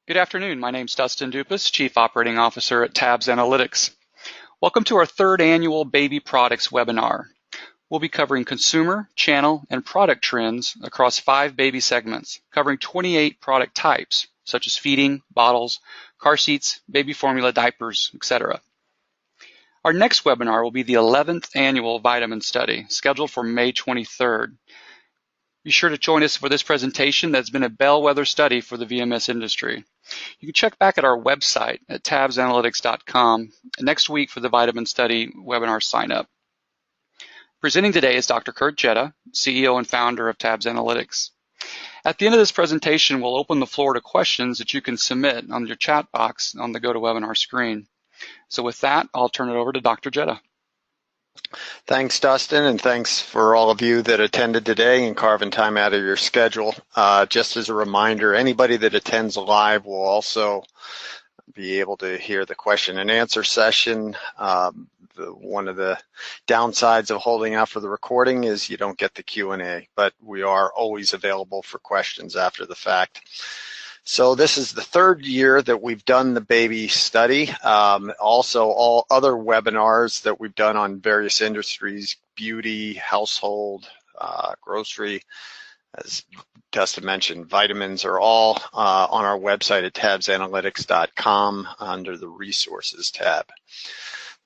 Good afternoon. My name's Dustin Dupas, Chief Operating Officer at Tabs Analytics. Welcome to our third annual Baby Products webinar. We'll be covering consumer, channel, and product trends across 5 baby segments, covering 28 product types, such as feeding, bottles, car seats, baby formula, diapers, etc. Our next webinar will be the 11th annual vitamin study, scheduled for May 23rd. Be sure to join us for this presentation that's been a bellwether study for the VMS industry. You can check back at our website at tabsanalytics.com next week for the vitamin study webinar sign up. Presenting today is Dr. Kurt Jetta, CEO and founder of Tabs Analytics. At the end of this presentation, we'll open the floor to questions that you can submit on your chat box on the GoToWebinar screen. So with that, I'll turn it over to Dr. Jetta. Thanks, Dustin, and thanks for all of you that attended today and carving time out of your schedule. Just as a reminder, anybody that attends live will also be able to hear the question and answer session. One of the downsides of holding out for the recording is you don't get the Q&A, but we are always available for questions after the fact. So this is the third year that we've done the baby study. Also, all other webinars that we've done on various industries, beauty, household, grocery, as Dustin mentioned, vitamins are all on our website at tabsanalytics.com under the resources tab.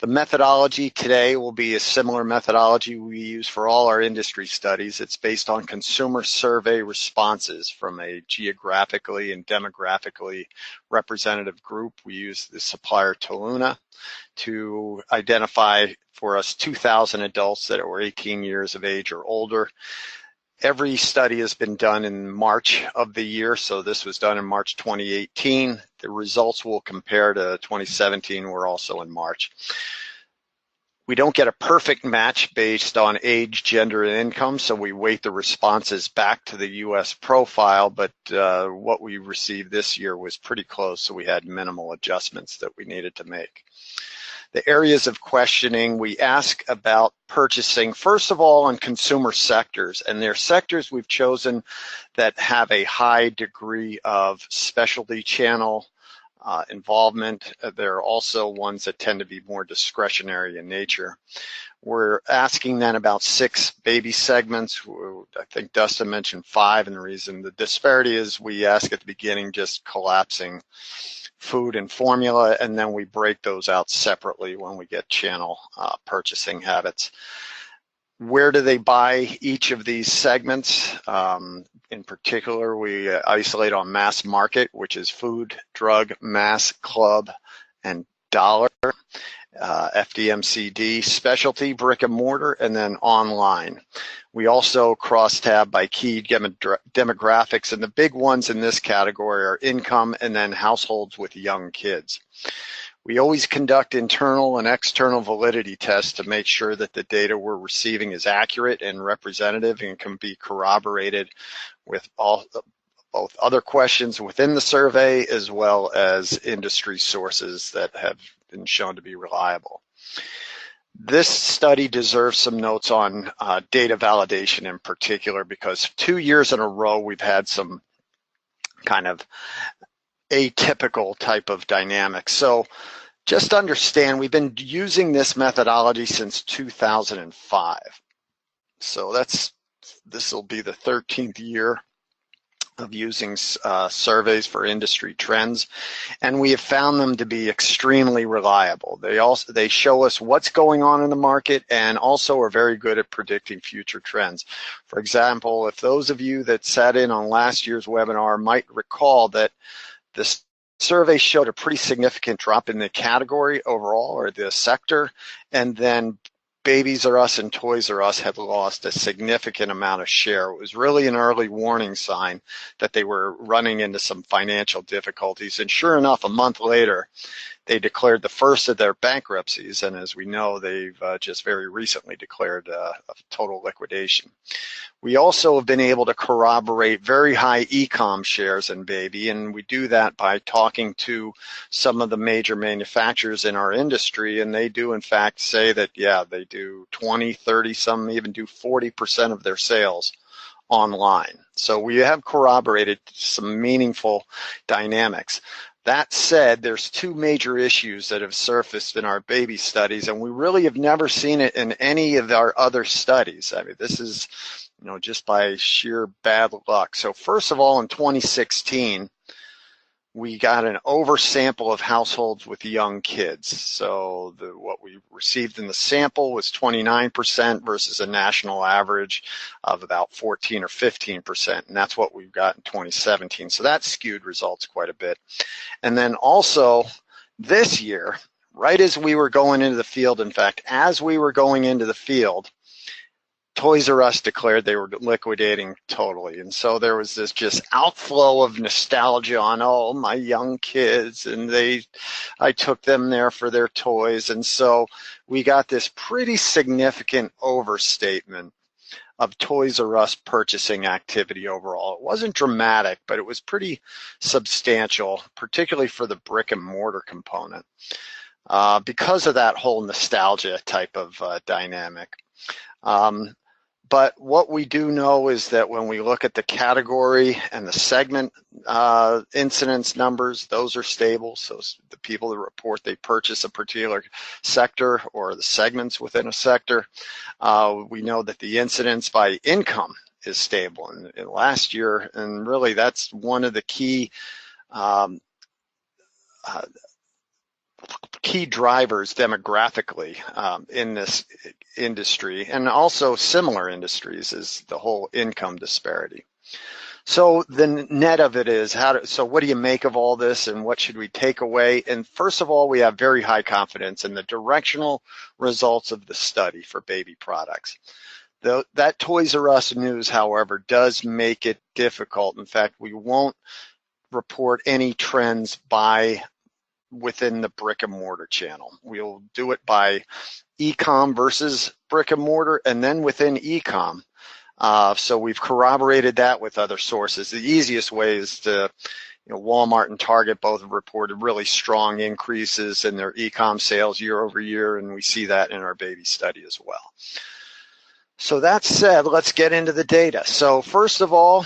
The methodology today will be a similar methodology we use for all our industry studies. It's based on consumer survey responses from a geographically and demographically representative group. We use the supplier Toluna to identify for us 2,000 adults that were 18 years of age or older. Every study has been done in March of the year, so this was done in March 2018. The results will compare to 2017. We're also in March. We don't get a perfect match based on age, gender, and income, so we weight the responses back to the U.S. profile, but what we received this year was pretty close, so we had minimal adjustments that we needed to make. The areas of questioning, we ask about purchasing, first of all, on consumer sectors, and they're sectors we've chosen that have a high degree of specialty channel involvement. There are also ones that tend to be more discretionary in nature. We're asking then about 6 baby segments. I think Dustin mentioned 5, and the reason the disparity is we ask at the beginning just collapsing food and formula, and then we break those out separately when we get channel purchasing habits. Where do they buy each of these segments? In particular, we isolate on mass market, which is food, drug, mass, club, and dollar. FDMCD, specialty, brick and mortar, and then online. We also cross-tab by key demographics, and the big ones in this category are income and then households with young kids. We always conduct internal and external validity tests to make sure that the data we're receiving is accurate and representative and can be corroborated with both other questions within the survey as well as industry sources that have been shown to be reliable. This study deserves some notes on data validation in particular, because 2 years in a row we've had some kind of atypical type of dynamics. So just understand, we've been using this methodology since 2005. So this will be the 13th year of using surveys for industry trends, and we have found them to be extremely reliable. They show us what's going on in the market and also are very good at predicting future trends. For example, if those of you that sat in on last year's webinar might recall that this survey showed a pretty significant drop in the category overall, or the sector, and then Babies R Us and Toys R Us had lost a significant amount of share. It was really an early warning sign that they were running into some financial difficulties. And sure enough, a month later, they declared the first of their bankruptcies. And as we know, they've just very recently declared a total liquidation. We also have been able to corroborate very high EECOM shares in baby, and we do that by talking to some of the major manufacturers in our industry, and they do in fact say that, yeah, they do 20, 30, some even do 40% of their sales online. So we have corroborated some meaningful dynamics. That said, there's two major issues that have surfaced in our baby studies, and we really have never seen it in any of our other studies. I mean, this is, just by sheer bad luck. So first of all, in 2016, we got an oversample of households with young kids. So what we received in the sample was 29% versus a national average of about 14 or 15%. And that's what we've got in 2017. So that skewed results quite a bit. And then also this year, right as we were going into the field, in fact, as we were going into the field, ToysRUs declared they were liquidating totally. And so there was this just outflow of nostalgia on, oh, my young kids, and I took them there for their toys. And so we got this pretty significant overstatement of ToysRUs purchasing activity overall. It wasn't dramatic, but it was pretty substantial, particularly for the brick and mortar component, because of that whole nostalgia type of dynamic. But what we do know is that when we look at the category and the segment incidence numbers, those are stable. So the people that report they purchase a particular sector or the segments within a sector, we know that the incidence by income is stable. And last year, and really that's one of the key drivers demographically in this industry, and also similar industries, is the whole income disparity. So the net of it is, so what do you make of all this, and what should we take away? And first of all, we have very high confidence in the directional results of the study for baby products. That ToysRUs news, however, does make it difficult. In fact, we won't report any trends within the brick and mortar channel. We'll do it by EECOM versus brick and mortar, and then within EECOM. So we've corroborated that with other sources. The easiest way is to, Walmart and Target both have reported really strong increases in their EECOM sales year over year, and we see that in our baby study as well. So that said, let's get into the data. So first of all,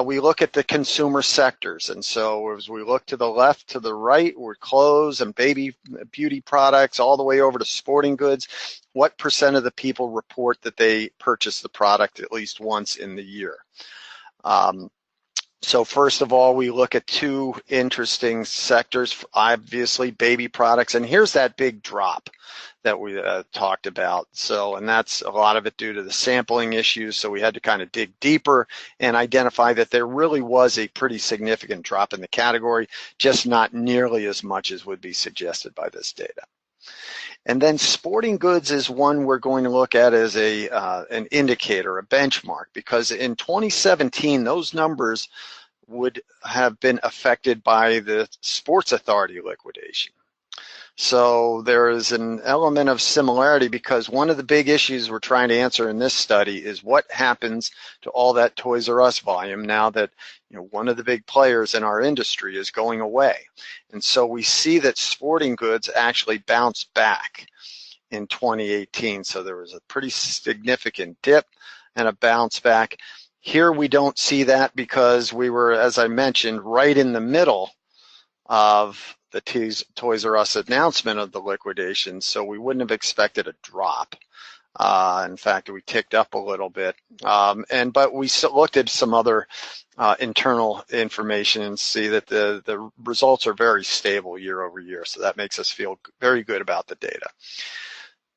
we look at the consumer sectors. And so as we look to the left to the right, we're clothes and baby beauty products all the way over to sporting goods. What percent of the people report that they purchase the product at least once in the year? So first of all, we look at two interesting sectors, obviously baby products. And here's that big drop that we talked about. So, and that's a lot of it due to the sampling issues. So we had to kind of dig deeper and identify that there really was a pretty significant drop in the category, just not nearly as much as would be suggested by this data. And then sporting goods is one we're going to look at as an indicator, a benchmark, because in 2017, those numbers would have been affected by the Sports Authority liquidation. So there is an element of similarity, because one of the big issues we're trying to answer in this study is what happens to all that ToysRUs volume now that one of the big players in our industry is going away. And so we see that sporting goods actually bounced back in 2018. So there was a pretty significant dip and a bounce back. Here we don't see that because we were, as I mentioned, right in the middle of the ToysRUs announcement of the liquidation, so we wouldn't have expected a drop. In fact, we ticked up a little bit, but we looked at some other internal information and see that the results are very stable year over year, so that makes us feel very good about the data.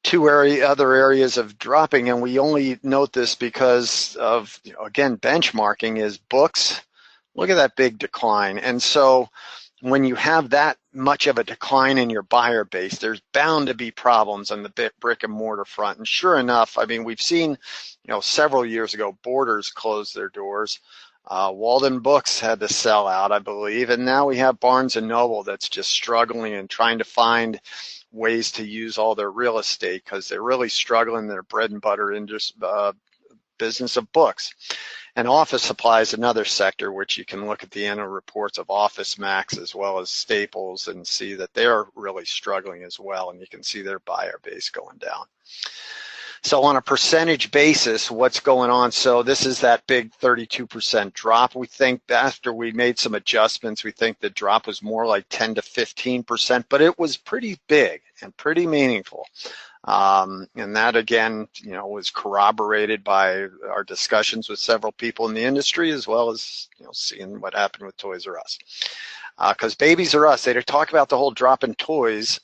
Two other areas of dropping, and we only note this because of, again, benchmarking, is books. Look at that big decline. And so when you have that much of a decline in your buyer base, there's bound to be problems on the brick and mortar front. And sure enough, I mean, we've seen, several years ago, Borders closed their doors. Walden Books had to sell out, I believe. And now we have Barnes & Noble that's just struggling and trying to find ways to use all their real estate because they're really struggling in their bread and butter business of books. And office supply is another sector which you can look at the annual reports of Office Max as well as Staples and see that they're really struggling as well, and you can see their buyer base going down. So on a percentage basis, what's going on? So this is that big 32% drop. We think after we made some adjustments, we think the drop was more like 10 to 15%, but it was pretty big and pretty meaningful. And that, again, was corroborated by our discussions with several people in the industry, as well as seeing what happened with ToysRUs. Because Babies R Us, they talk about the whole drop in toys,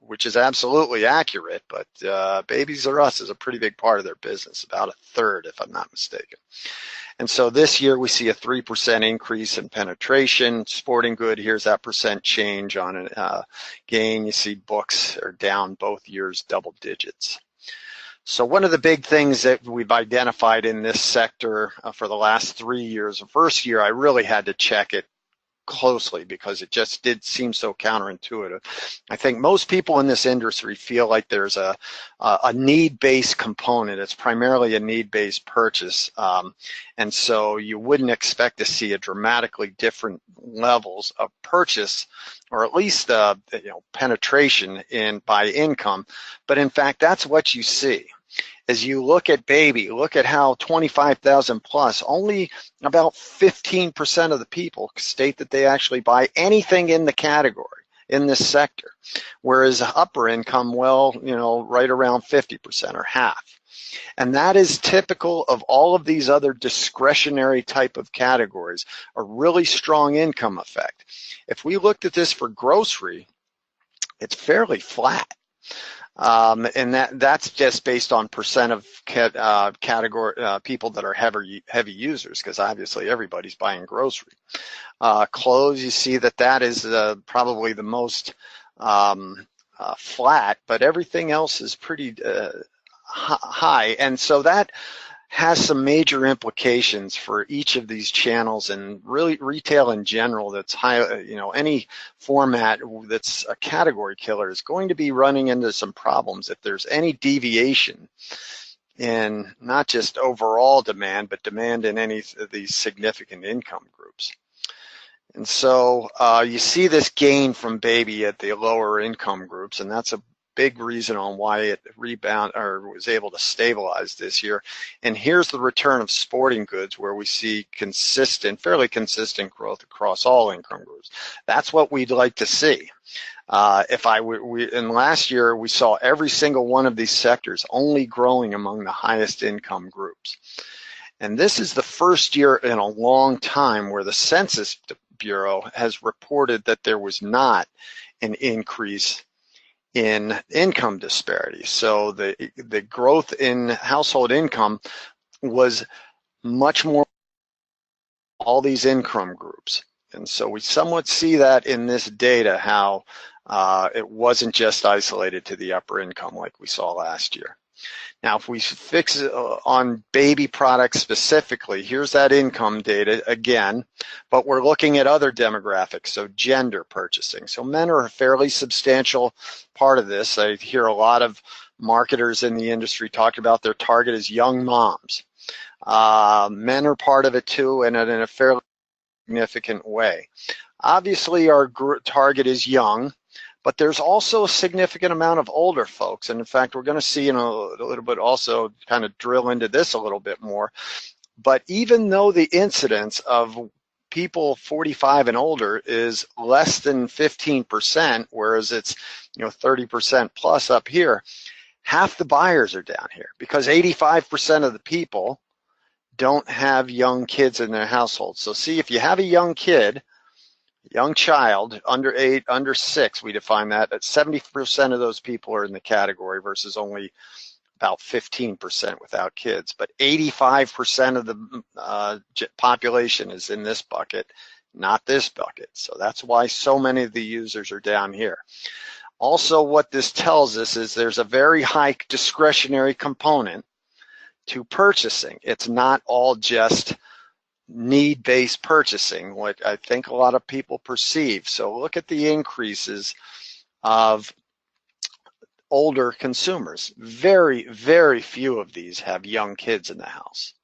which is absolutely accurate, but Babies R Us is a pretty big part of their business, about a third, if I'm not mistaken. And so this year we see a 3% increase in penetration. Sporting good, here's that percent change on a gain. You see books are down both years double digits. So one of the big things that we've identified in this sector for the last 3 years, the first year I really had to check it closely because it just did seem so counterintuitive. I think most people in this industry feel like there's a need-based component. It's primarily a need-based purchase, and so you wouldn't expect to see a dramatically different levels of purchase, or at least penetration by income. But in fact, that's what you see. As you look at baby, look at how 25,000 plus, only about 15% of the people state that they actually buy anything in the category in this sector, whereas upper income, right around 50% or half. And that is typical of all of these other discretionary type of categories, a really strong income effect. If we looked at this for grocery, it's fairly flat. And that's just based on percent of category people that are heavy users, because obviously everybody's buying grocery. Clothes, you see that is probably the most flat, but everything else is pretty high, and so that has some major implications for each of these channels, and really retail in general. That's high, any format that's a category killer is going to be running into some problems if there's any deviation in not just overall demand, but demand in any of these significant income groups. And so you see this gain from baby at the lower income groups, and that's a big reason on why it was able to stabilize this year. And here's the return of sporting goods, where we see fairly consistent growth across all income groups. That's what we'd like to see. In last year, we saw every single one of these sectors only growing among the highest income groups. And this is the first year in a long time where the Census Bureau has reported that there was not an increase in income disparity. So the growth in household income was much more all these income groups. And so we somewhat see that in this data, how it wasn't just isolated to the upper income like we saw last year. Now, if we fix it on baby products specifically, here's that income data again, but we're looking at other demographics, so gender purchasing. So men are a fairly substantial part of this. I hear a lot of marketers in the industry talk about their target as young moms. Men are part of it too, and in a fairly significant way. Obviously, our target is young, but there's also a significant amount of older folks. And in fact, we're going to see in a little bit also kind of drill into this a little bit more. But even though the incidence of people 45 and older is less than 15%, whereas it's 30% plus up here, half the buyers are down here because 85% of the people don't have young kids in their household. So see, if you have a young kid, young child, under 8, under 6, we define that, at 70% of those people are in the category versus only about 15% without kids. But 85% of the population is in this bucket, not this bucket. So that's why so many of the users are down here. Also, what this tells us is there's a very high discretionary component to purchasing. It's not all just need-based purchasing, what I think a lot of people perceive. So look at the increases of older consumers. Very, very few of these have young kids in the house.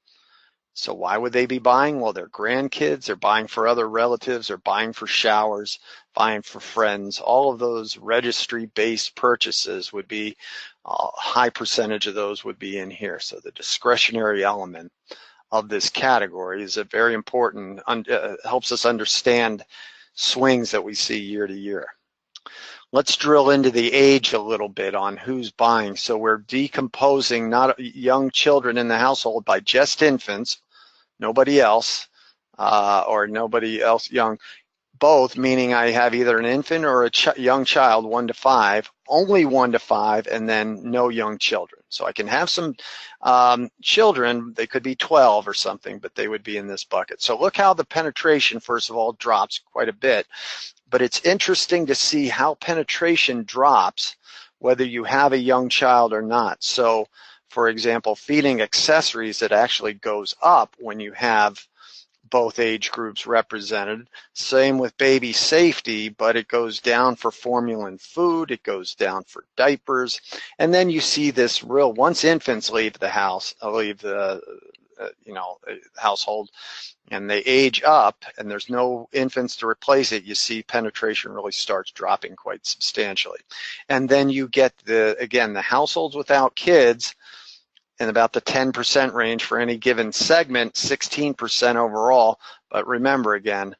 So why would they be buying? Well, they're grandkids, they're buying for other relatives, they're buying for showers, buying for friends. All of those registry-based purchases would be, a high percentage of those would be in here. So the discretionary element of this category is a very important, helps us understand swings that we see year to year. Let's drill into the age a little bit on who's buying. So we're decomposing not young children in the household by just infants, nobody else, or nobody else young, both, meaning I have either an infant or a young child, 1 to 5, only 1 to 5, and then no young children. So I can have some children, they could be 12 or something, but they would be in this bucket. So look how the penetration, first of all, drops quite a bit. But it's interesting to see how penetration drops whether you have a young child or not. So, for example, feeding accessories, it actually goes up when you have both age groups represented. Same with baby safety, but it goes down for formula and food, it goes down for diapers, and then you see this real, once infants leave the house, leave the household, and they age up and there's no infants to replace it, you see penetration really starts dropping quite substantially. And then you get the households without kids in about the 10% range for any given segment, 16% overall. But remember, again,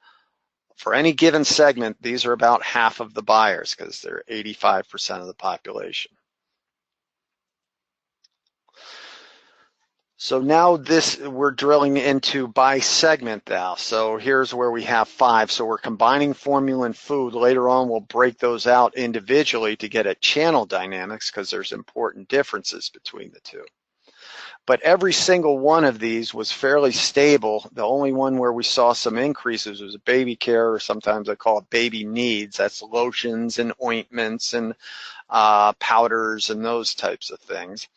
for any given segment, these are about half of the buyers because they're 85% of the population. So now we're drilling into by segment now. So here's where we have 5. So we're combining formula and food. Later on, we'll break those out individually to get at channel dynamics because there's important differences between the two. But every single one of these was fairly stable. The only one where we saw some increases was baby care, or sometimes I call it baby needs. That's lotions and ointments and powders and those types of things.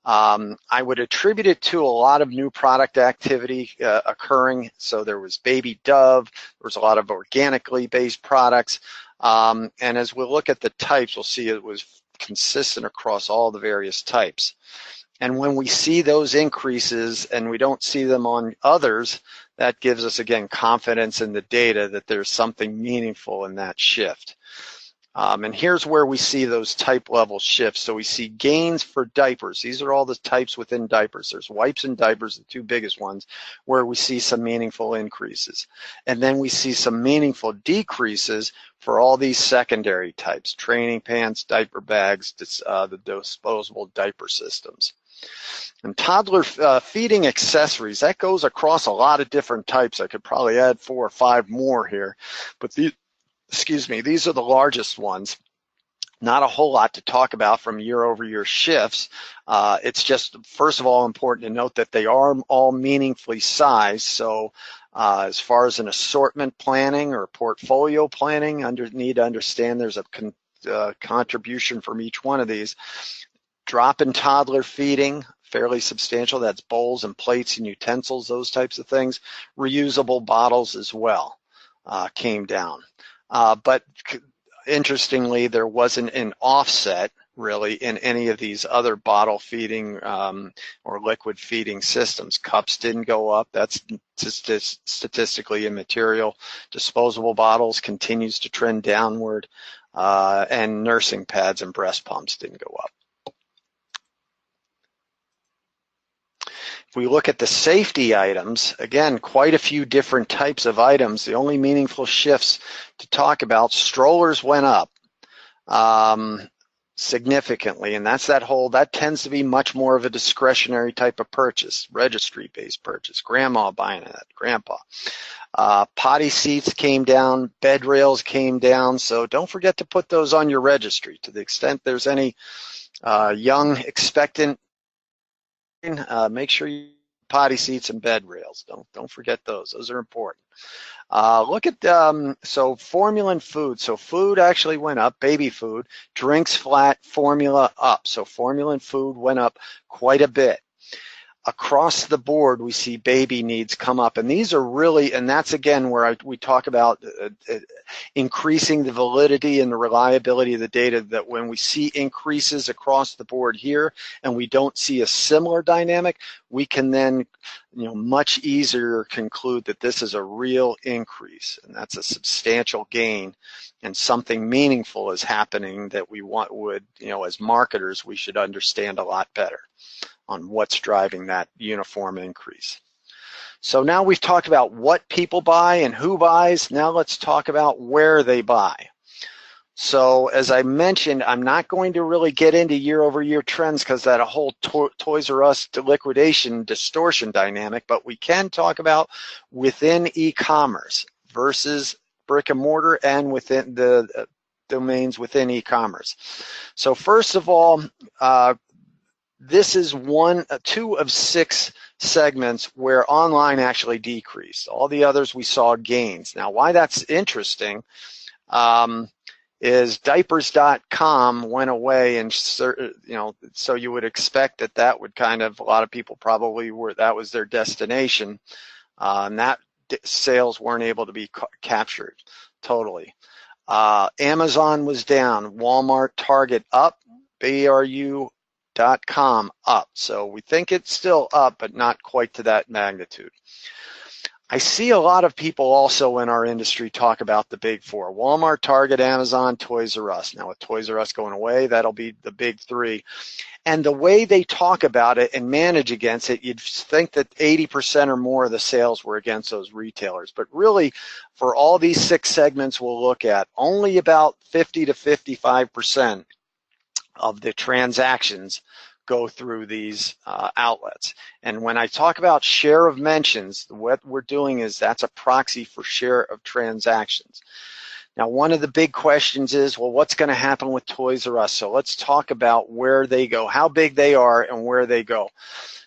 I would attribute it to a lot of new product activity occurring. So there was Baby Dove, there was a lot of organically based products. And as we look at the types, we'll see it was consistent across all the various types. And when we see those increases and we don't see them on others, that gives us, again, confidence in the data that there's something meaningful in that shift. And here's where we see those type level shifts. So we see gains for diapers. These are all the types within diapers. There's wipes and diapers, the two biggest ones, where we see some meaningful increases. And then we see some meaningful decreases for all these secondary types, training pants, diaper bags, the disposable diaper systems. And toddler feeding accessories, that goes across a lot of different types. I could probably add 4 or 5 more here, but these are the largest ones. Not a whole lot to talk about from year-over-year shifts. It's just, first of all, important to note that they are all meaningfully sized. So as far as an assortment planning or portfolio planning, need to understand there's a contribution from each one of these. Drop in toddler feeding, fairly substantial. That's bowls and plates and utensils, those types of things. Reusable bottles as well came down. But interestingly, there wasn't an offset really in any of these other bottle feeding or liquid feeding systems. Cups didn't go up. That's statistically immaterial. Disposable bottles continues to trend downward, and nursing pads and breast pumps didn't go up. If we look at the safety items, again, quite a few different types of items. The only meaningful shifts to talk about, strollers went up significantly, and that tends to be much more of a discretionary type of purchase, registry-based purchase, grandma buying it, grandpa. Potty seats came down, bed rails came down, so don't forget to put those on your registry. To the extent there's any young expectant, make sure you potty seats and bed rails. Don't forget those. Those are important. Look at so formula and food. So food actually went up. Baby food, drinks flat, formula up. So formula and food went up quite a bit. across the board, we see baby needs come up. And these are really, and that's again where we talk about increasing the validity and the reliability of the data, that when we see increases across the board here and we don't see a similar dynamic, we can then much easier conclude that this is a real increase, and that's a substantial gain, and something meaningful is happening that we would, as marketers, we should understand a lot better on what's driving that uniform increase. So now we've talked about what people buy and who buys. Now let's talk about where they buy. So as I mentioned, I'm not going to really get into year-over-year trends because that a whole Toys R Us liquidation distortion dynamic, but we can talk about within e-commerce versus brick and mortar and within the domains within e-commerce. So first of all, this is two of 6 segments where online actually decreased. All the others we saw gains. Now, why that's interesting is Diapers.com went away, and so you would expect that would kind of, a lot of people probably that was their destination, and that sales weren't able to be captured totally. Amazon was down, Walmart, Target up, BRU.com up. So we think it's still up, but not quite to that magnitude. I see a lot of people also in our industry talk about the big 4: Walmart, Target, Amazon, Toys R Us. Now with Toys R Us going away, that'll be the big 3. And the way they talk about it and manage against it, you'd think that 80% or more of the sales were against those retailers. But really, for all these 6 segments we'll look at, only about 50 to 55% of the transactions go through these outlets. And when I talk about share of mentions, what we're doing is that's a proxy for share of transactions. Now, one of the big questions is, well, what's going to happen with Toys R Us? So let's talk about where they go, how big they are, and where they go.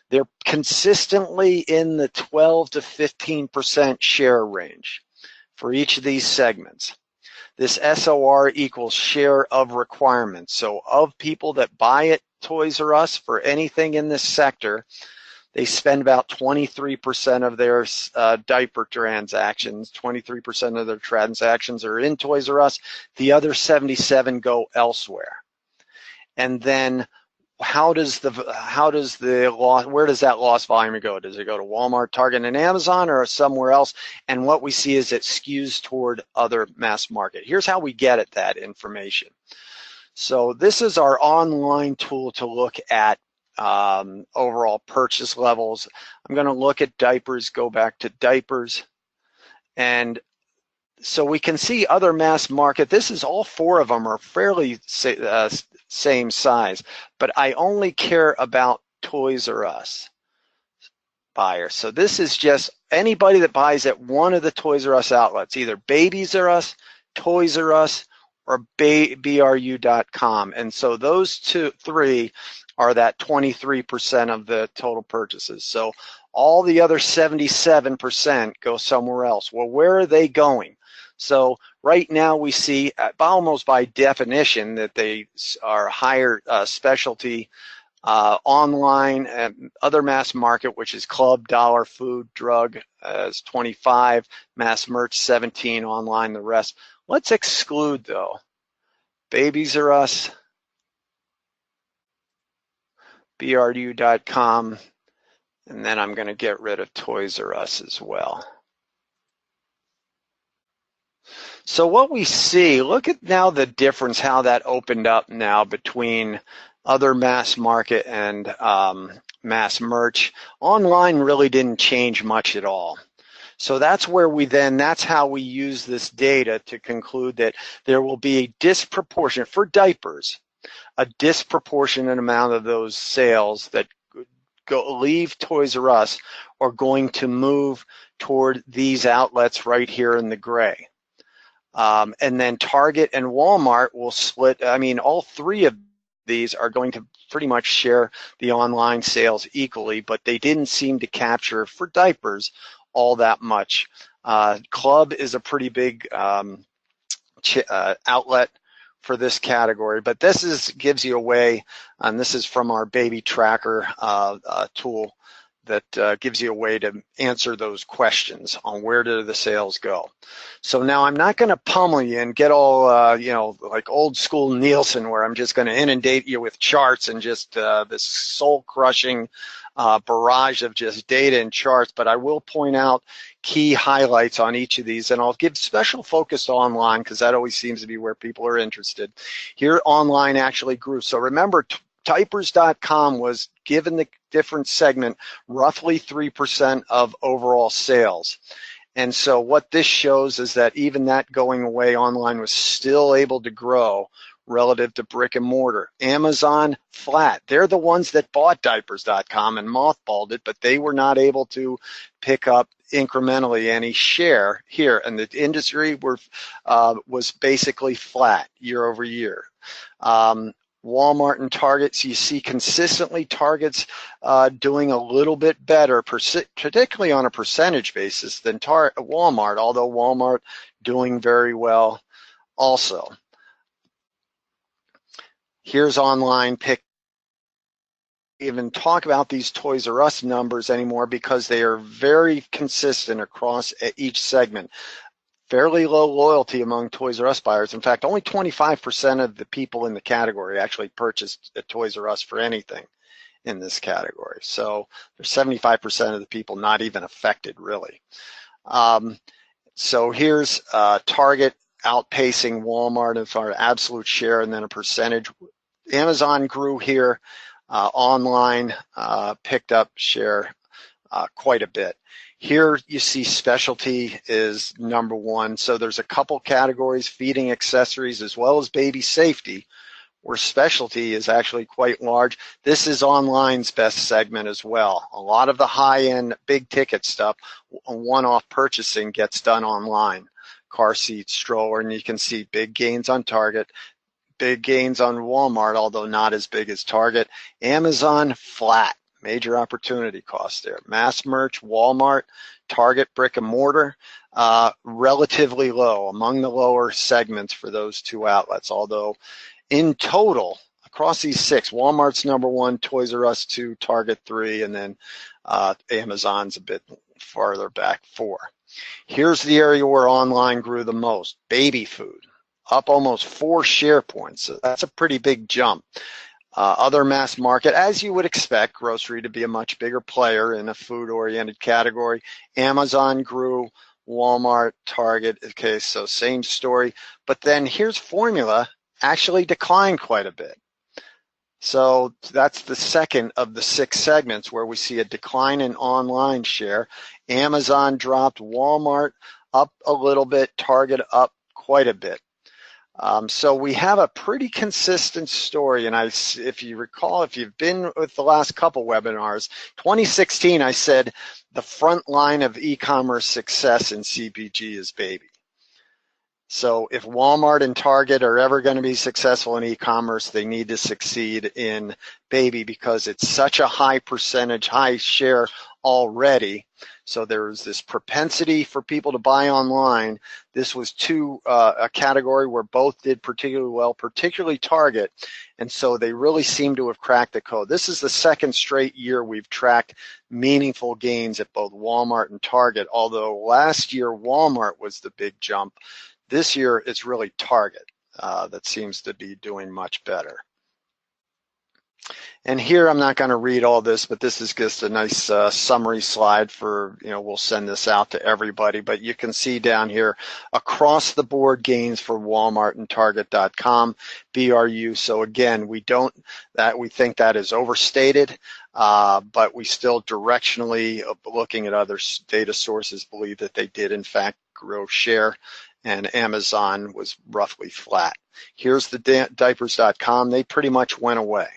They're consistently in the 12 to 15% share range for each of these segments. This SOR equals share of requirements. So of people that buy at Toys R Us for anything in this sector, they spend about 23% of their diaper transactions. 23% of their transactions are in Toys R Us. The other 77 go elsewhere. And then where does that loss volume go? Does it go to Walmart, Target, and Amazon, or somewhere else? And what we see is it skews toward other mass market. Here's how we get at that information. So this is our online tool to look at overall purchase levels. I'm going to look at diapers, go back to diapers, and so we can see other mass market. This is all 4 of them are fairly same size, but I only care about Toys R Us buyers. So this is just anybody that buys at one of the Toys R Us outlets, either Babies R Us, Toys R Us, or BRU.com. And so those 3 are that 23% of the total purchases. So all the other 77% go somewhere else. Well, where are they going? So right now we see, almost by definition, that they are higher specialty online and other mass market, which is club, dollar, food, drug, as 25, mass merch 17, online the rest. Let's exclude, though, Babies R Us, BRU.com, and then I'm going to get rid of Toys R Us as well. So what we see, look at now the difference, how that opened up now between other mass market and mass merch. Online really didn't change much at all. So that's where that's how we use this data to conclude that there will be a disproportionate, for diapers, a disproportionate amount of those sales that leave Toys R Us are going to move toward these outlets right here in the gray. And then Target and Walmart will split. I mean, all 3 of these are going to pretty much share the online sales equally, but they didn't seem to capture, for diapers, all that much. Club is a pretty big outlet for this category, but this gives you a way, and this is from our baby tracker tool, that gives you a way to answer those questions on where do the sales go. So now I'm not going to pummel you and get all, like old school Nielsen, where I'm just going to inundate you with charts and just this soul-crushing barrage of just data and charts, but I will point out key highlights on each of these, and I'll give special focus to online because that always seems to be where people are interested. Here, online actually grew. So remember, Diapers.com was given the different segment roughly 3% of overall sales. And so what this shows is that even that going away, online was still able to grow relative to brick and mortar. Amazon, flat. They're the ones that bought Diapers.com and mothballed it, but they were not able to pick up incrementally any share here. And the industry was basically flat year over year. Walmart and Target, so you see consistently Target's doing a little bit better, particularly on a percentage basis than Walmart, although Walmart doing very well also. Here's online pick. Even talk about these ToysRUs numbers anymore because they are very consistent across each segment. Fairly low loyalty among ToysRUs buyers. In fact, only 25% of the people in the category actually purchased at ToysRUs for anything in this category. So there's 75% of the people not even affected, really. So here's Target outpacing Walmart as far as absolute share, and then a percentage. Amazon grew here. Online picked up share quite a bit. Here you see specialty is number one. So there's a couple categories, feeding accessories as well as baby safety, where specialty is actually quite large. This is online's best segment as well. A lot of the high-end big ticket stuff, one-off purchasing gets done online. Car seat, stroller, and you can see big gains on Target, big gains on Walmart, although not as big as Target. Amazon, flat. Major opportunity cost there. Mass merch, Walmart, Target, brick and mortar, relatively low, among the lower segments for those two outlets. Although in total, across these six, Walmart's number one, ToysRUs 2, Target 3, and then Amazon's a bit farther back, 4. Here's the area where online grew the most, baby food, up almost 4 share points. So that's a pretty big jump. Other mass market, as you would expect, grocery to be a much bigger player in a food-oriented category. Amazon grew, Walmart, Target, okay, so same story. But then here's formula, actually declined quite a bit. So that's the second of the 6 segments where we see a decline in online share. Amazon dropped, Walmart up a little bit, Target up quite a bit. So we have a pretty consistent story, and if you recall, if you've been with the last couple webinars, 2016 I said the front line of e-commerce success in CPG is baby. So if Walmart and Target are ever going to be successful in e-commerce, they need to succeed in baby because it's such a high percentage, high share already. So there's this propensity for people to buy online. This was a category where both did particularly well, particularly Target. And so they really seem to have cracked the code. This is the second straight year we've tracked meaningful gains at both Walmart and Target, although last year Walmart was the big jump. This year it's really Target that seems to be doing much better. And here I'm not going to read all this, but this is just a nice summary slide for, we'll send this out to everybody. But you can see down here across the board gains for Walmart and Target.com, BRU. So again, we think that is overstated, but we still directionally, looking at other data sources, believe that they did in fact grow share, and Amazon was roughly flat. Here's the Diapers.com. They pretty much went away.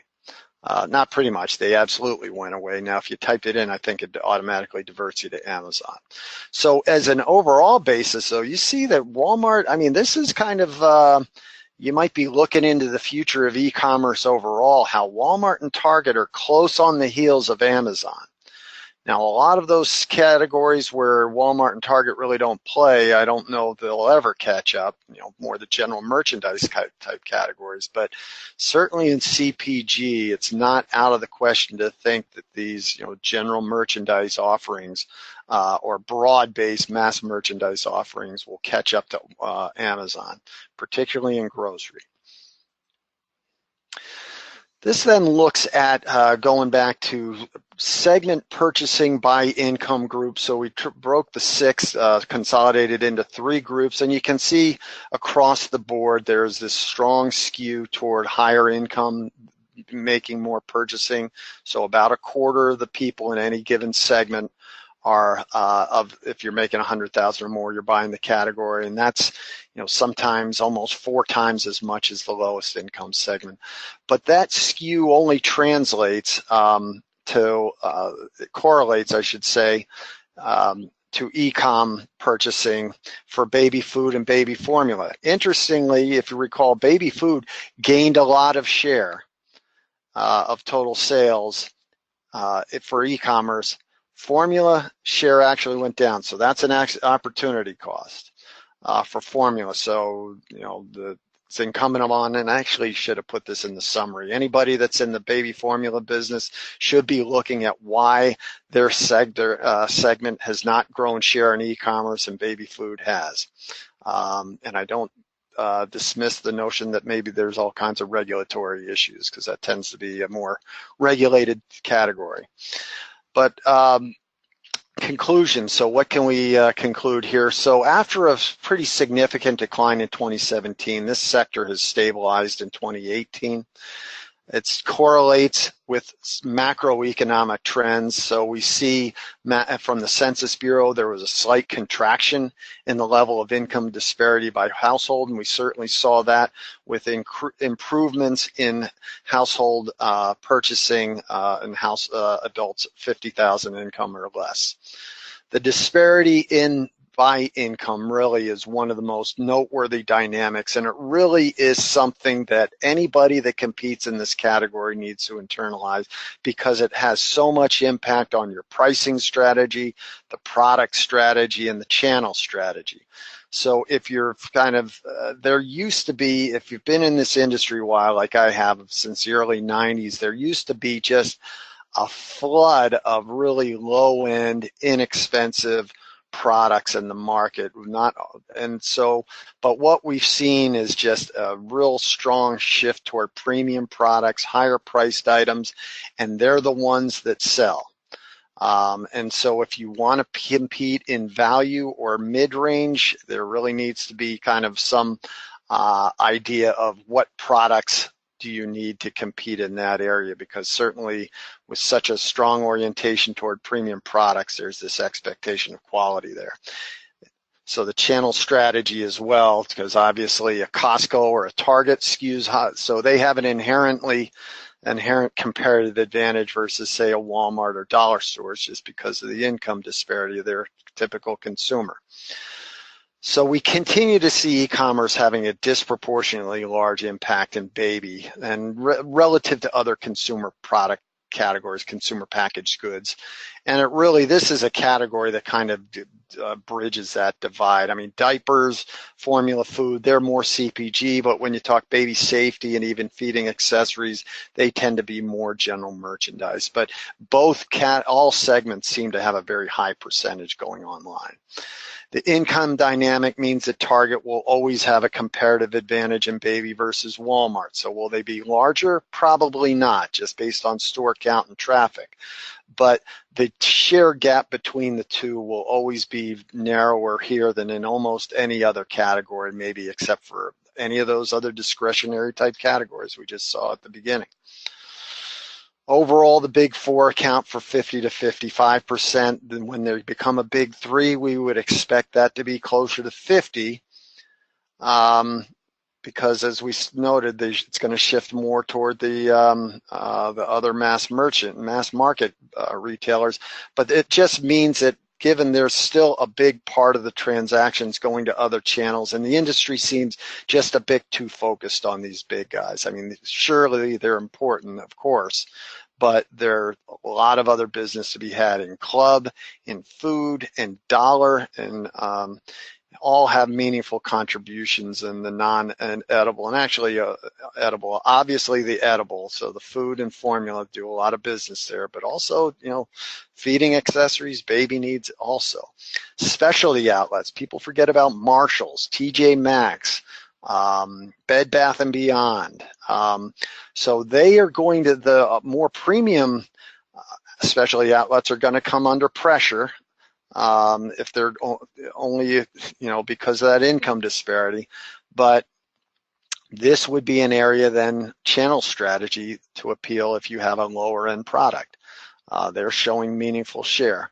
Not pretty much, they absolutely went away. Now, if you typed it in, I think it automatically diverts you to Amazon. So as an overall basis, though, you see that Walmart, this is kind of, you might be looking into the future of e-commerce overall, how Walmart and Target are close on the heels of Amazon. Now, a lot of those categories where Walmart and Target really don't play, I don't know if they'll ever catch up, more the general merchandise type categories. But certainly in CPG, it's not out of the question to think that these, general merchandise offerings or broad-based mass merchandise offerings will catch up to Amazon, particularly in grocery. This then looks at going back to segment purchasing by income group. So we broke the 6, consolidated into 3 groups, and you can see across the board there's this strong skew toward higher income making more purchasing. So about a quarter of the people in any given segment are if you're making 100,000 or more, you're buying the category, and that's sometimes almost 4 times as much as the lowest income segment. But that skew only translates it correlates, I should say, to EECOM purchasing for baby food and baby formula. Interestingly, if you recall, baby food gained a lot of share of total sales for e-commerce. Formula share actually went down, so that's an opportunity cost for formula. So it's incumbent upon, and I actually should have put this in the summary, anybody that's in the baby formula business should be looking at why their segment has not grown share in e-commerce and baby food has. And I don't dismiss the notion that maybe there's all kinds of regulatory issues, because that tends to be a more regulated category. But conclusion, so what can we conclude here? So after a pretty significant decline in 2017, this sector has stabilized in 2018. It correlates with macroeconomic trends. So we see from the Census Bureau, there was a slight contraction in the level of income disparity by household, and we certainly saw that with improvements in household purchasing and adults 50,000 income or less. The disparity by income really is one of the most noteworthy dynamics, and it really is something that anybody that competes in this category needs to internalize, because it has so much impact on your pricing strategy, the product strategy, and the channel strategy. So if you're there used to be, if you've been in this industry a while, like I have since the early 90s, there used to be just a flood of really low-end, inexpensive products in the market, but what we've seen is just a real strong shift toward premium products, higher priced items, and they're the ones that sell. And so if you want to compete in value or mid-range, there really needs to be kind of some idea of what products do you need to compete in that area, because certainly with such a strong orientation toward premium products, there's this expectation of quality there. So the channel strategy as well, because obviously a Costco or a Target skews hot, so they have an inherent comparative advantage versus, say, a Walmart or dollar stores, just because of the income disparity of their typical consumer. So we continue to see e-commerce having a disproportionately large impact in baby and relative to other consumer product categories, consumer packaged goods. And this is a category that kind of bridges that divide. I mean, diapers, formula food, they're more CPG, but when you talk baby safety and even feeding accessories, they tend to be more general merchandise. But all segments seem to have a very high percentage going online. The income dynamic means that Target will always have a comparative advantage in baby versus Walmart. So will they be larger? Probably not, just based on store count and traffic. But the share gap between the two will always be narrower here than in almost any other category, maybe except for any of those other discretionary type categories we just saw at the beginning. Overall, the big four account for 50 to 55%. Then when they become a big three, we would expect that to be closer to 50, because as we noted, it's going to shift more toward the other mass market retailers. But it just means that given there's still a big part of the transactions going to other channels, and the industry seems just a bit too focused on these big guys. I mean, surely they're important, of course, but there are a lot of other business to be had in club, in food, and dollar, and all have meaningful contributions in the non-edible and actually edible. Obviously the edible, so the food and formula do a lot of business there, but also, feeding accessories, baby needs also. Specialty outlets, people forget about Marshalls, TJ Maxx, Bed Bath & Beyond. So they are going to, the more premium specialty outlets are going to come under pressure if they're only, because of that income disparity. But this would be an area then channel strategy to appeal if you have a lower end product. They're showing meaningful share.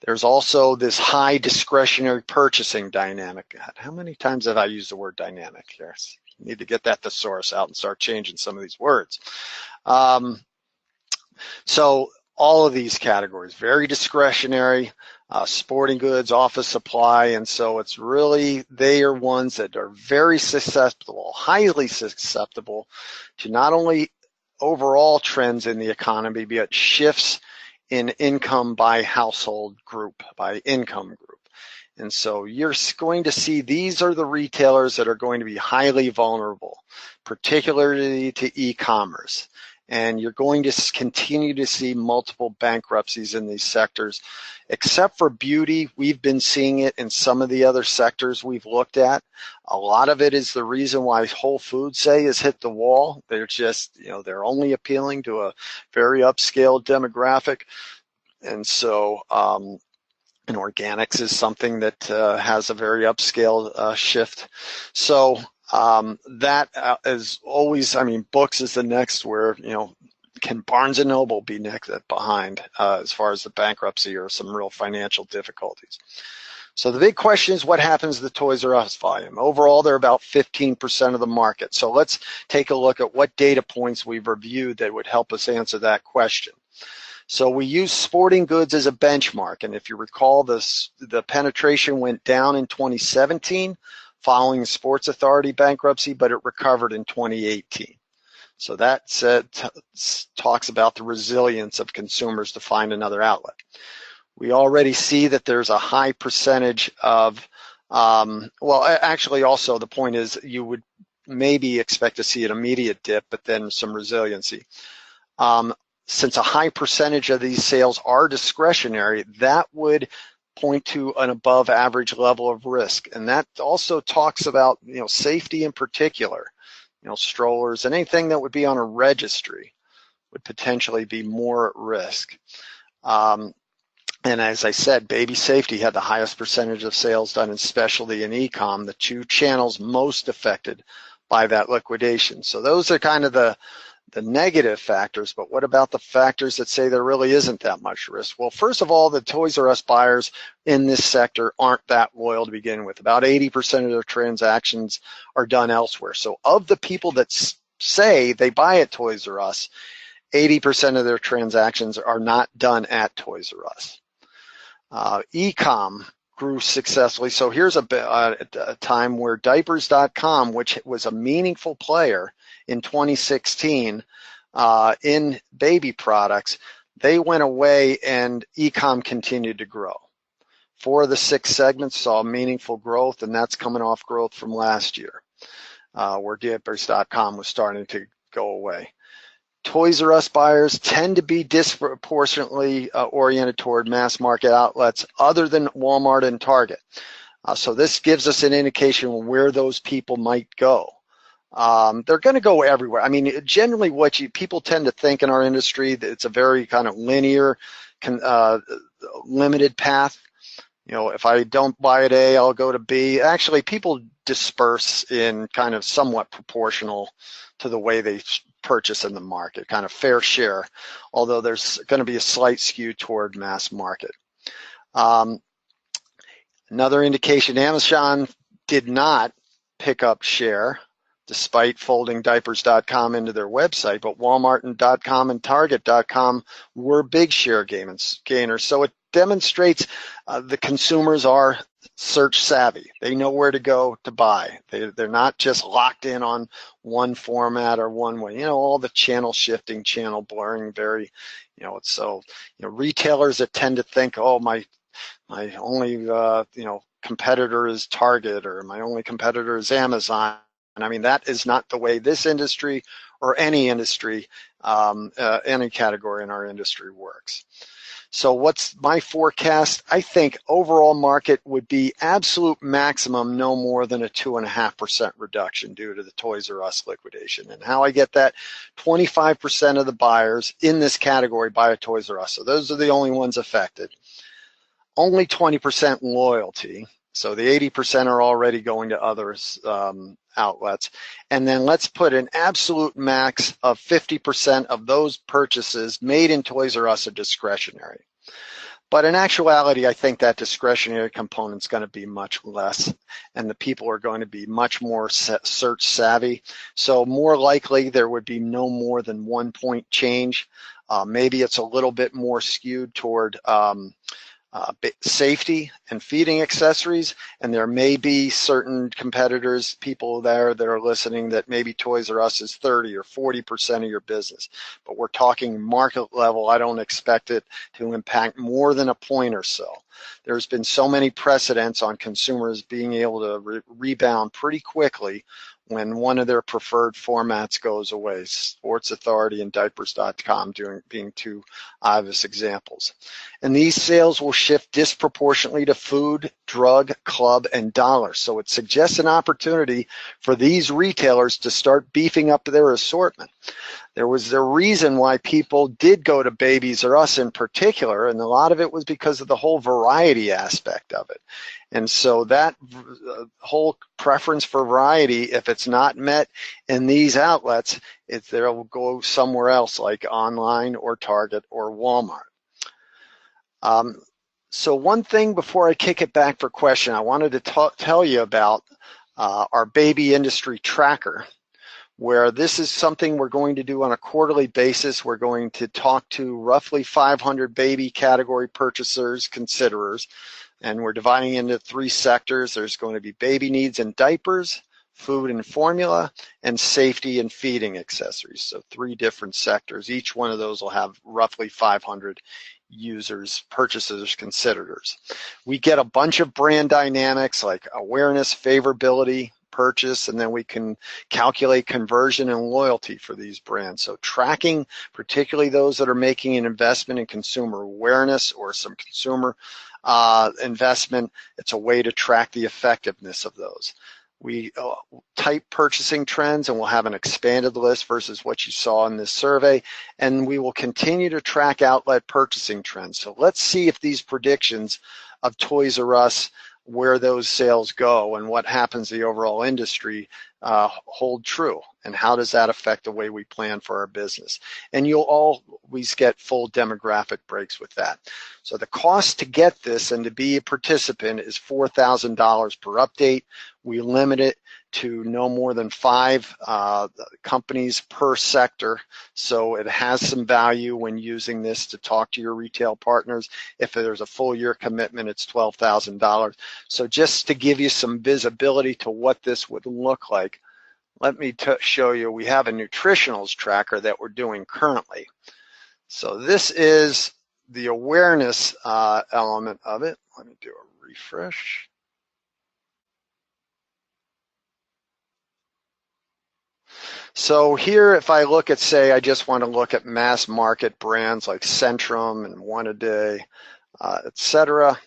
There's also this high discretionary purchasing dynamic. God, how many times have I used the word dynamic here? I need to get that thesaurus out and start changing some of these words. So all of these categories, very discretionary, sporting goods, office supply, and so it's really, they are ones that are very susceptible, highly susceptible to not only overall trends in the economy, but shifts in income by household group, by income group. And so you're going to see these are the retailers that are going to be highly vulnerable, particularly to e-commerce. And you're going to continue to see multiple bankruptcies in these sectors. Except for beauty, we've been seeing it in some of the other sectors we've looked at. A lot of it is the reason why Whole Foods, say, has hit the wall. They're just, they're only appealing to a very upscale demographic. And so, and organics is something that has a very upscale shift. So that is always, books is the next where, can Barnes & Noble be next behind as far as the bankruptcy or some real financial difficulties? So the big question is what happens to the ToysRUs volume? Overall, they're about 15% of the market. So let's take a look at what data points we've reviewed that would help us answer that question. So we use sporting goods as a benchmark. And if you recall, the penetration went down in 2017 following the Sports Authority bankruptcy, but it recovered in 2018. So that talks about the resilience of consumers to find another outlet. We already see that there's a high percentage of, actually also the point is you would maybe expect to see an immediate dip, but then some resiliency. Since a high percentage of these sales are discretionary, that would point to an above average level of risk. And that also talks about, safety in particular, strollers and anything that would be on a registry would potentially be more at risk. And as I said, baby safety had the highest percentage of sales done in specialty and e-com, the two channels most affected by that liquidation. So those are kind of the negative factors, but what about the factors that say there really isn't that much risk? Well, first of all, the ToysRUs buyers in this sector aren't that loyal to begin with. About 80% of their transactions are done elsewhere. So of the people that say they buy at ToysRUs, 80% of their transactions are not done at ToysRUs. EECOM grew successfully. So here's a time where Diapers.com, which was a meaningful player in 2016 in baby products, they went away and e-com continued to grow. 4 of the 6 segments saw meaningful growth, and that's coming off growth from last year, where Diapers.com was starting to go away. ToysRUs buyers tend to be disproportionately oriented toward mass market outlets other than Walmart and Target. So this gives us an indication of where those people might go. They're going to go everywhere. Generally what people tend to think in our industry that it's a very kind of linear, limited path. If I don't buy at A, I'll go to B. Actually, people disperse in kind of somewhat proportional to the way they purchase in the market, kind of fair share, although there's going to be a slight skew toward mass market. Another indication, Amazon did not pick up share despite folding Diapers.com into their website, but Walmart.com and Target.com were big share gainers. So it demonstrates the consumers are search savvy. They know where to go to buy. They're not just locked in on one format or one way. All the channel shifting, channel blurring, very, retailers that tend to think, oh, my only, competitor is Target, or my only competitor is Amazon. And I mean, that is not the way this industry or any industry, any category in our industry works. So what's my forecast? I think overall market would be absolute maximum no more than a 2.5% reduction due to the ToysRUs liquidation. And how I get that? 25% of the buyers in this category buy a ToysRUs. So those are the only ones affected. Only 20% loyalty. So the 80% are already going to others outlets. And then let's put an absolute max of 50% of those purchases made in ToysRUs are discretionary. But in actuality, I think that discretionary component is going to be much less, and the people are going to be much more search savvy. So more likely there would be no more than 1 point change. Maybe it's a little bit more skewed toward safety and feeding accessories, and there may be certain competitors, people there that are listening, that maybe ToysRUs is 30 or 40% of your business, but we're talking market level. I don't expect it to impact more than a point or so. There's been so many precedents on consumers being able to rebound pretty quickly when one of their preferred formats goes away. Sports Authority and Diapers.com being two obvious examples. And these sales will shift disproportionately to food, drug, club, and dollar. So it suggests an opportunity for these retailers to start beefing up their assortment. There was a reason why people did go to Babies R Us in particular, and a lot of it was because of the whole variety aspect of it. And so that whole preference for variety, if it's not met in these outlets, they'll go somewhere else like online or Target or Walmart. So one thing before I kick it back for question, I wanted to tell you about our baby industry tracker, where this is something we're going to do on a quarterly basis. We're going to talk to roughly 500 baby category purchasers, considerers, and we're dividing into 3 sectors. There's going to be baby needs and diapers, food and formula, and safety and feeding accessories. So 3 different sectors. Each one of those will have roughly 500 users, purchasers, considerers. We get a bunch of brand dynamics like awareness, favorability, purchase, and then we can calculate conversion and loyalty for these brands. So tracking, particularly those that are making an investment in consumer awareness or some consumer investment, it's a way to track the effectiveness of those. We type purchasing trends, and we'll have an expanded list versus what you saw in this survey, and we will continue to track outlet purchasing trends. So let's see if these predictions of ToysRUs, where those sales go and what happens to the overall industry, hold true, and how does that affect the way we plan for our business. And you'll always get full demographic breaks with that. So the cost to get this and to be a participant is $4,000 per update. We limit it to no more than 5 companies per sector, so it has some value when using this to talk to your retail partners. If there's a full year commitment, it's $12,000. So just to give you some visibility to what this would look like, let me show you. We have a Nutritionals Tracker that we're doing currently. So this is the awareness element of it. Let me do a refresh. So here, if I look at, say, I just want to look at mass market brands like Centrum and One A Day, etc.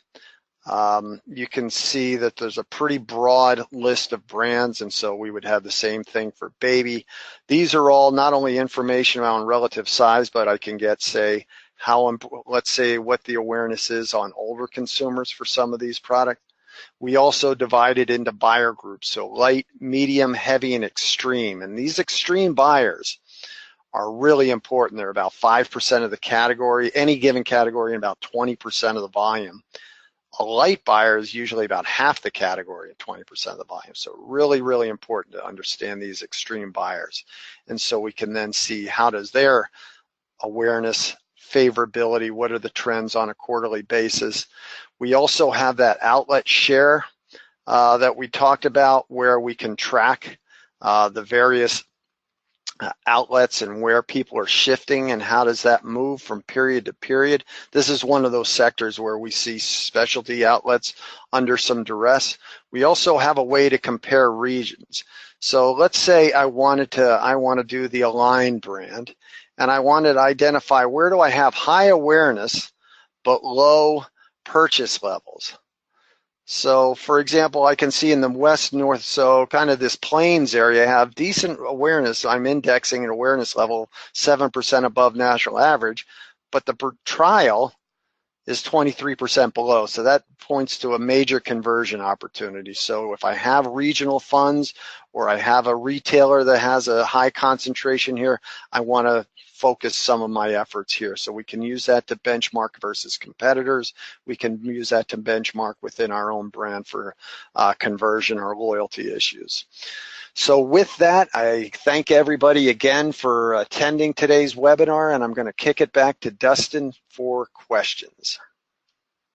You can see that there's a pretty broad list of brands, and so we would have the same thing for baby. These are all not only information around relative size, but I can get, say, let's say what the awareness is on older consumers for some of these products. We also divide it into buyer groups, so light, medium, heavy, and extreme. And these extreme buyers are really important. They're about 5% of the category, any given category, and about 20% of the volume. A light buyer is usually about half the category and 20% of the volume. So really, really important to understand these extreme buyers. And so we can then see how does their awareness, favorability, what are the trends on a quarterly basis. We also have that outlet share that we talked about, where we can track the various outlets and where people are shifting and how does that move from period to period. This is one of those sectors where we see specialty outlets under some duress. We also have a way to compare regions. So let's say I want to do the Align brand, and I wanted to identify where do I have high awareness but low purchase levels. So for example, I can see in the west, north, so kind of this plains area, I have decent awareness. I'm indexing an awareness level 7% above national average, but the trial is 23% below. So that points to a major conversion opportunity. So if I have regional funds, or I have a retailer that has a high concentration here, I want to focus some of my efforts here. So we can use that to benchmark versus competitors. We can use that to benchmark within our own brand for conversion or loyalty issues. So with that, I thank everybody again for attending today's webinar, and I'm going to kick it back to Dustin for questions.